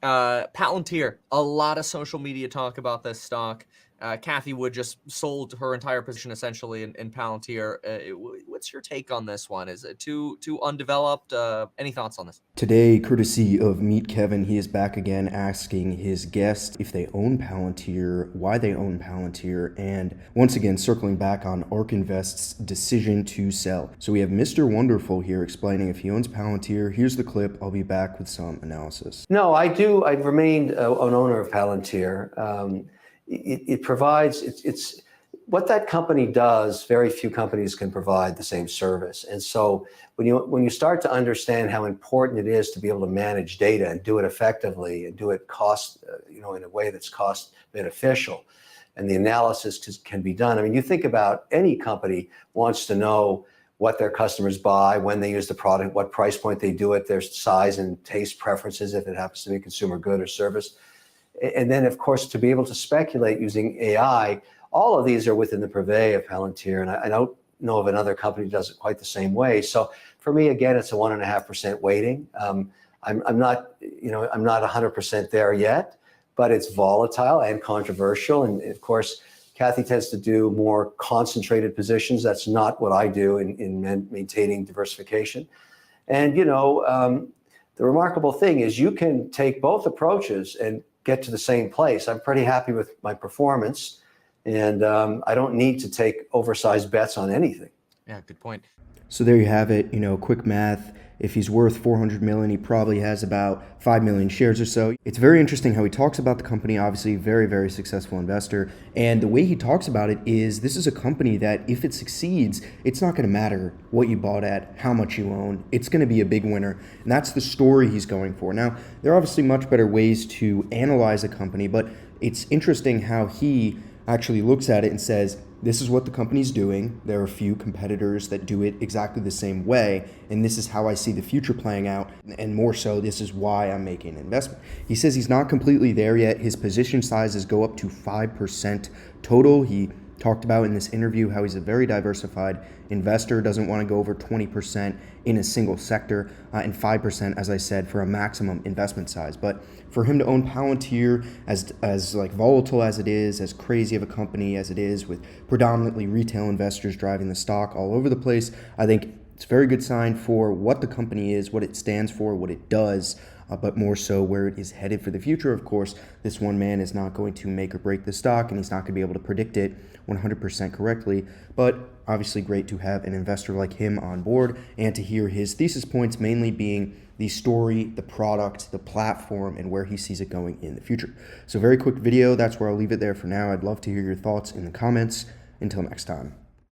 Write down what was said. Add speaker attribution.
Speaker 1: Palantir, a lot of social media talk about this stock. Kathy Wood just sold her entire position essentially in Palantir. What's your take on this one? Is it too undeveloped? Any thoughts on this?
Speaker 2: Today, courtesy of Meet Kevin, he is back again asking his guest if they own Palantir, why they own Palantir, and once again circling back on ARK Invest's decision to sell. So we have Mr. Wonderful here explaining if he owns Palantir. Here's the clip. I'll be back with some analysis.
Speaker 3: No, I do. I've remained an owner of Palantir. It provides, it's what that company does, very few companies can provide the same service. And so when you start to understand how important it is to be able to manage data and do it effectively and do it in a way that's cost beneficial, and the analysis can be done. I mean, you think about any company wants to know what their customers buy, when they use the product, what price point they do it, their size and taste preferences, if it happens to be a consumer good or service. And then, of course, to be able to speculate using AI, all of these are within the purvey of Palantir, and I don't know of another company that does it quite the same way. So for me, again, it's a 1.5% weighting. I'm not 100% there yet, but it's volatile and controversial. And of course, Kathy tends to do more concentrated positions. That's not what I do in maintaining diversification. And the remarkable thing is you can take both approaches and get to the same place. I'm pretty happy with my performance. And I don't need to take oversized bets on anything.
Speaker 1: Yeah, good point.
Speaker 2: So there you have it, quick math. If he's worth 400 million, he probably has about 5 million shares or so. It's very interesting how he talks about the company, obviously very, very successful investor. And the way he talks about it is this is a company that if it succeeds, it's not going to matter what you bought at, how much you own. It's going to be a big winner. And that's the story he's going for. Now, there are obviously much better ways to analyze a company, but it's interesting how he actually looks at it and says, this is what the company's doing. There are a few competitors that do it exactly the same way, and this is how I see the future playing out, and more so, this is why I'm making an investment. He says he's not completely there yet. His position sizes go up to 5% total. He talked about in this interview how he's a very diversified investor, doesn't want to go over 20% in a single sector, and 5%, as I said, for a maximum investment size. But for him to own Palantir, as like volatile as it is, as crazy of a company as it is, with predominantly retail investors driving the stock all over the place, I think it's a very good sign for what the company is, what it stands for, what it does, but more so where it is headed for the future. Of course, this one man is not going to make or break the stock, and he's not going to be able to predict it 100% correctly, but obviously great to have an investor like him on board and to hear his thesis points, mainly being the story, the product, the platform, and where he sees it going in the future. So very quick video. That's where I'll leave it there for now. I'd love to hear your thoughts in the comments. Until next time.